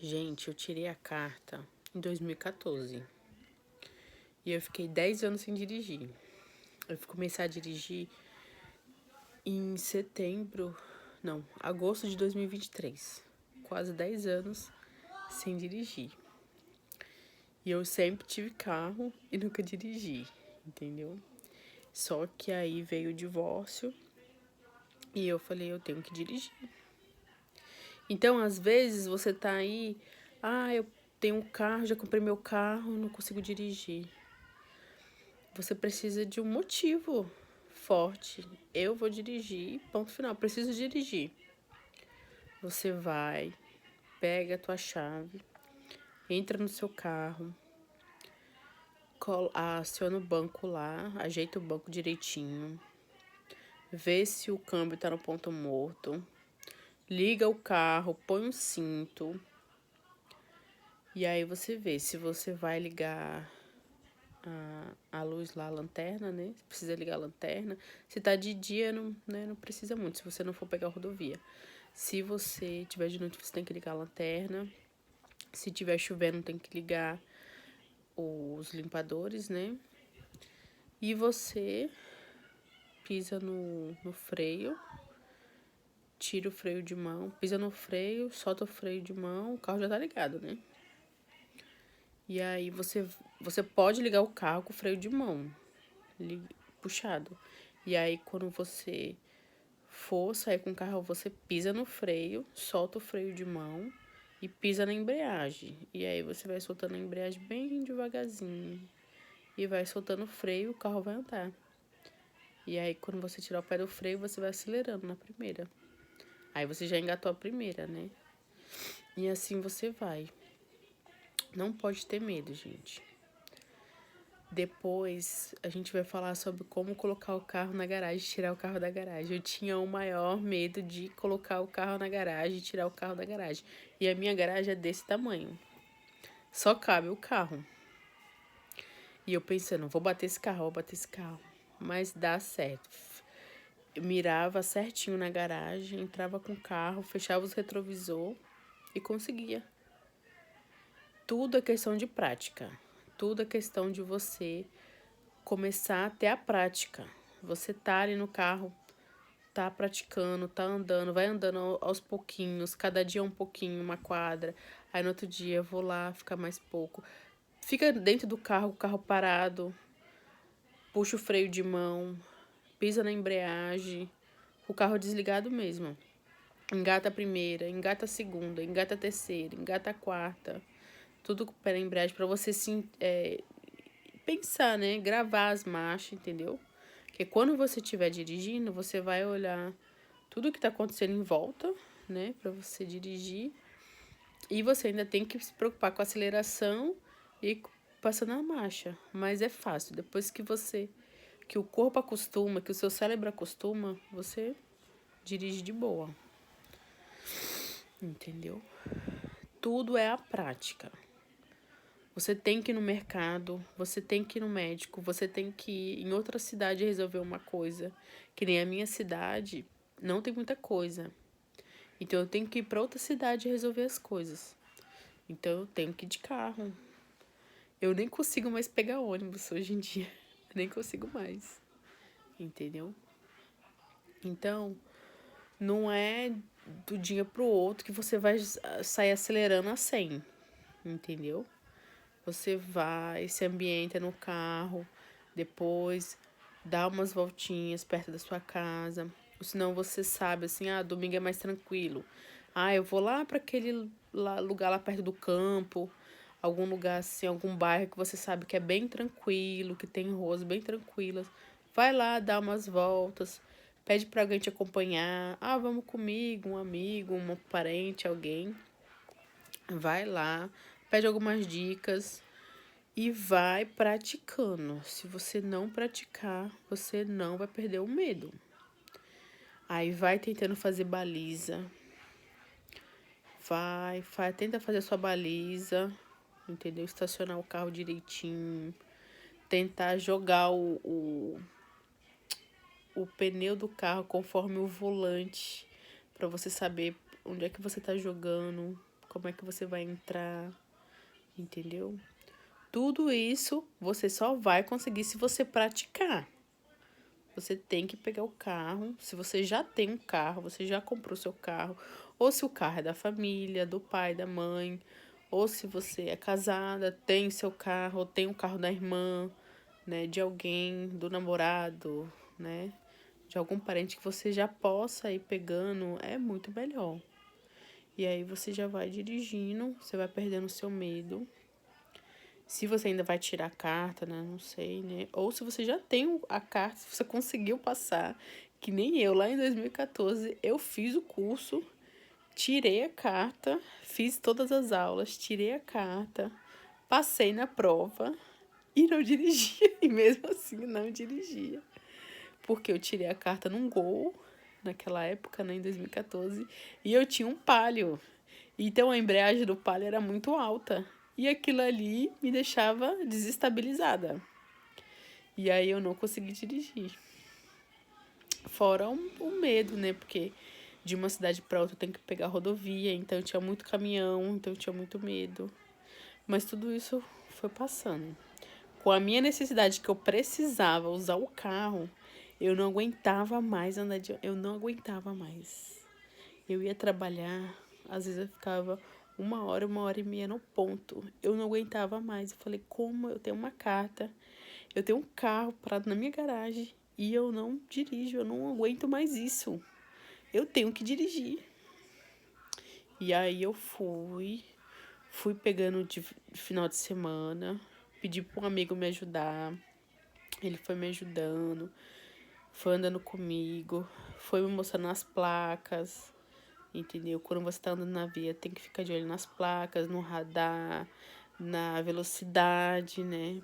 Gente, eu tirei a carta em 2014 e eu fiquei 10 anos sem dirigir. Eu comecei a dirigir em agosto de 2023. Quase 10 anos sem dirigir. E eu sempre tive carro e nunca dirigi, entendeu? Só que aí veio o divórcio e eu falei, eu tenho que dirigir. Então, às vezes, você tá aí, eu tenho um carro, já comprei meu carro, não consigo dirigir. Você precisa de um motivo forte. Eu vou dirigir, ponto final, preciso dirigir. Você vai, pega a tua chave, entra no seu carro, aciona o banco lá, ajeita o banco direitinho, vê se o câmbio tá no ponto morto, liga o carro, põe um cinto, e aí você vê se você vai ligar a luz lá, a lanterna, né? Você precisa ligar a lanterna. Se tá de dia, não precisa muito, se você não for pegar a rodovia. Se você tiver de noite, você tem que ligar a lanterna. Se tiver chovendo, tem que ligar os limpadores, né? E você pisa no freio, tira o freio de mão, pisa no freio, solta o freio de mão, o carro já tá ligado, né? E aí você pode ligar o carro com o freio de mão puxado. E aí quando você for sair com o carro, você pisa no freio, solta o freio de mão e pisa na embreagem. E aí você vai soltando a embreagem bem devagarzinho. E vai soltando o freio, o carro vai andar. E aí quando você tirar o pé do freio, você vai acelerando na primeira. Aí você já engatou a primeira, né? E assim você vai. Não pode ter medo, gente. Depois a gente vai falar sobre como colocar o carro na garagem, tirar o carro da garagem. Eu tinha o maior medo de colocar o carro na garagem e tirar o carro da garagem. E a minha garagem é desse tamanho. Só cabe o carro. E eu pensando, vou bater esse carro, vou bater esse carro. Mas dá certo. Eu mirava certinho na garagem, entrava com o carro, fechava os retrovisor e conseguia. Tudo é questão de prática. Tudo é questão de você começar a ter a prática. Você tá ali no carro, tá praticando, tá andando, vai andando aos pouquinhos, cada dia um pouquinho, uma quadra. Aí no outro dia eu vou lá, fica mais pouco. Fica dentro do carro, o carro parado, puxa o freio de mão, pisa na embreagem, o carro desligado mesmo. Engata a primeira, engata a segunda, engata a terceira, engata a quarta. Tudo com o pé na embreagem pra você pensar, né? Gravar as marchas, entendeu? Porque quando você estiver dirigindo, você vai olhar tudo que tá acontecendo em volta, né? Pra você dirigir. E você ainda tem que se preocupar com a aceleração e passando a marcha. Mas é fácil. Depois que o corpo acostuma, que o seu cérebro acostuma, você dirige de boa. Entendeu? Tudo é a prática. Você tem que ir no mercado, você tem que ir no médico, você tem que ir em outra cidade resolver uma coisa. Que nem a minha cidade, não tem muita coisa. Então eu tenho que ir para outra cidade resolver as coisas. Então eu tenho que ir de carro. Eu nem consigo mais pegar ônibus hoje em dia. Nem consigo mais. Entendeu? Então, não é do dia pro outro que você vai sair acelerando a 100. Entendeu? Você vai, se ambienta no carro, depois dá umas voltinhas perto da sua casa. Ou senão você sabe assim, domingo é mais tranquilo. Eu vou lá para aquele lugar lá perto do campo, algum lugar assim, algum bairro que você sabe que é bem tranquilo, que tem ruas bem tranquilas. Vai lá, dá umas voltas, pede para alguém te acompanhar. Vamos comigo, um amigo, um parente, alguém. Vai lá, pede algumas dicas e vai praticando. Se você não praticar, você não vai perder o medo. Aí vai tentando fazer baliza. Tenta fazer a sua baliza, entendeu? Estacionar o carro direitinho. Tentar jogar o pneu do carro conforme o volante, para você saber onde é que você tá jogando. como é que você vai entrar, entendeu? Tudo isso você só vai conseguir se você praticar. Você tem que pegar o carro. Se você já tem um carro, você já comprou seu carro, ou se o carro é da família, do pai, da mãe, ou se você é casada, tem seu carro, ou tem o carro da irmã, né, de alguém, do namorado, né, de algum parente que você já possa ir pegando, é muito melhor. E aí você já vai dirigindo, você vai perdendo o seu medo. Se você ainda vai tirar a carta, né? Não sei, né? Ou se você já tem a carta, se você conseguiu passar, que nem eu, lá em 2014, eu fiz o curso, tirei a carta, fiz todas as aulas, tirei a carta, passei na prova e não dirigia. E mesmo assim não dirigia. Porque eu tirei a carta num Gol, naquela época, né, em 2014, e eu tinha um Palio. Então a embreagem do Palio era muito alta. E aquilo ali me deixava desestabilizada. E aí eu não consegui dirigir. Fora o medo, né? Porque de uma cidade para outra eu tenho que pegar rodovia, então tinha muito caminhão, então eu tinha muito medo. Mas tudo isso foi passando. Com a minha necessidade que eu precisava usar o carro, eu não aguentava mais andar de... Eu não aguentava mais. Eu ia trabalhar, às vezes eu ficava 1 hora e meia no ponto. Eu não aguentava mais. Eu falei, como eu tenho uma carta, eu tenho um carro parado na minha garagem e eu não dirijo, eu não aguento mais isso. Eu tenho que dirigir. E aí eu fui pegando de final de semana, pedi para um amigo me ajudar. Ele foi me ajudando, foi andando comigo, foi me mostrando as placas, entendeu? Quando você tá andando na via, tem que ficar de olho nas placas, no radar, na velocidade, né?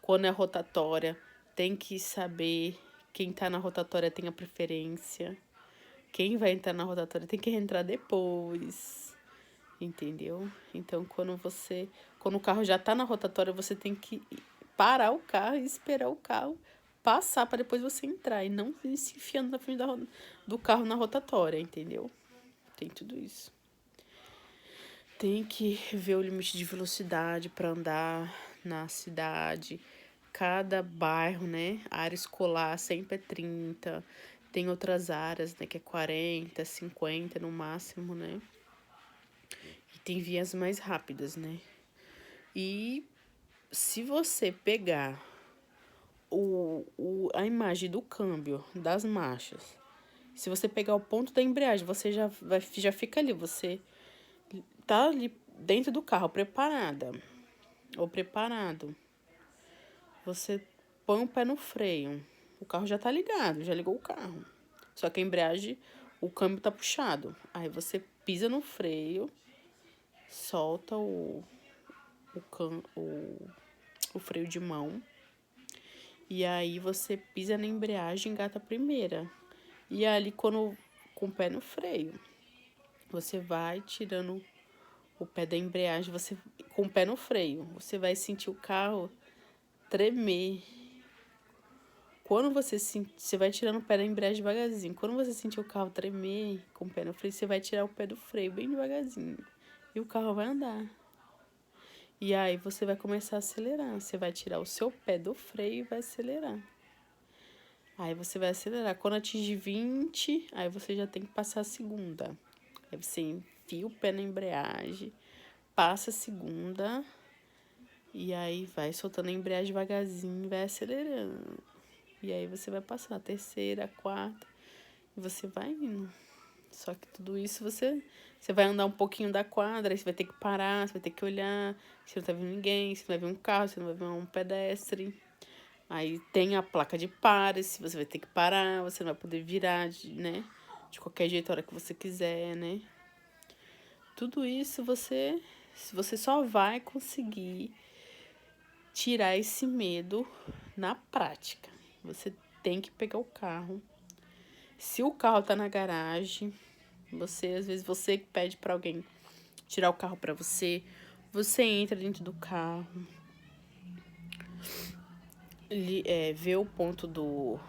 Quando é rotatória, tem que saber quem tá na rotatória tem a preferência. Quem vai entrar na rotatória tem que entrar depois, entendeu? Então, quando o carro já tá na rotatória, você tem que parar o carro e esperar o carro passar para depois você entrar e não se enfiando na frente do carro na rotatória, entendeu? Tem tudo isso. Tem que ver o limite de velocidade para andar na cidade. Cada bairro, né? A área escolar sempre é 30. Tem outras áreas, né? Que é 40, 50 no máximo, né? E tem vias mais rápidas, né? E se você pegar a imagem do câmbio das marchas, se você pegar o ponto da embreagem, você já fica ali, você tá ali dentro do carro, preparada ou preparado. Você põe o pé no freio, o carro já tá ligado, já ligou o carro. Só que a embreagem, o câmbio tá puxado. Aí você pisa no freio, solta o freio de mão. E aí você pisa na embreagem e engata a primeira. E ali, com o pé no freio, você vai tirando o pé da embreagem, você com o pé no freio, você vai sentir o carro tremer. Quando você vai tirando o pé da embreagem devagarzinho. Quando você sentir o carro tremer com o pé no freio, você vai tirar o pé do freio bem devagarzinho. E o carro vai andar. E aí você vai começar a acelerar. Você vai tirar o seu pé do freio e vai acelerar. Aí você vai acelerar. Quando atingir 20, aí você já tem que passar a segunda. Aí você enfia o pé na embreagem, passa a segunda, e aí vai soltando a embreagem devagarzinho, vai acelerando. E aí você vai passar a terceira, a quarta, e você vai indo. Só que tudo isso você vai andar um pouquinho da quadra, aí você vai ter que parar, você vai ter que olhar, se não tá vendo ninguém, se não vai ver um carro, se não vai ver um pedestre. Aí tem a placa de pare, se você vai ter que parar, você não vai poder virar, né? De qualquer jeito, a hora que você quiser, né? Tudo isso você só vai conseguir tirar esse medo na prática. Você tem que pegar o carro. Se o carro tá na garagem, às vezes você pede para alguém tirar o carro para você, você entra dentro do carro, vê o ponto do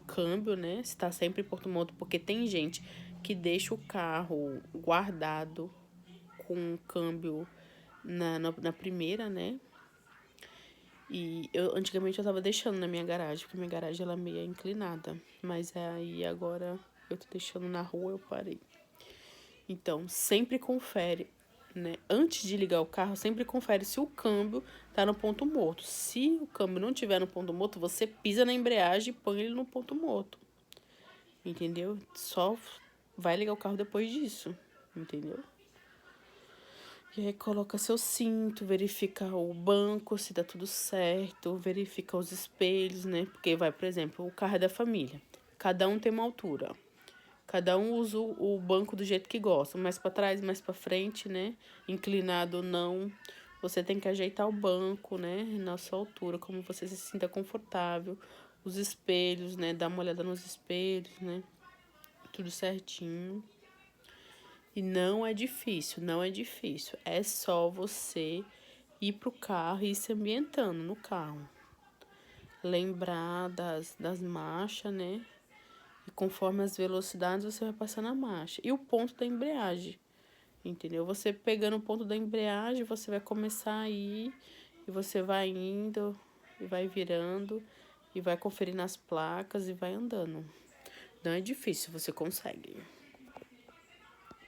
câmbio, né? Se tá sempre em ponto morto, porque tem gente que deixa o carro guardado com o câmbio na primeira, né? E antigamente eu tava deixando na minha garagem, porque minha garagem ela é meio inclinada. Mas aí agora eu tô deixando na rua, eu parei. Então, sempre confere, né? Antes de ligar o carro, sempre confere se o câmbio tá no ponto morto. Se o câmbio não tiver no ponto morto, você pisa na embreagem e põe ele no ponto morto. Entendeu? Só vai ligar o carro depois disso, entendeu? E aí coloca seu cinto, verifica o banco, se tá tudo certo, verifica os espelhos, né? Porque vai, por exemplo, o carro é da família. Cada um tem uma altura. Cada um usa o banco do jeito que gosta, mais para trás, mais para frente, né? Inclinado ou não. Você tem que ajeitar o banco, né? Na sua altura, como você se sinta confortável. Os espelhos, né? Dá uma olhada nos espelhos, né? Tudo certinho. E não é difícil, não é difícil. É só você ir pro carro e ir se ambientando no carro. Lembrar das marchas, né? E conforme as velocidades, você vai passando a marcha. E o ponto da embreagem, entendeu? Você pegando o ponto da embreagem, você vai começar a ir, e você vai indo, e vai virando, e vai conferindo as placas, e vai andando. Não é difícil, você consegue.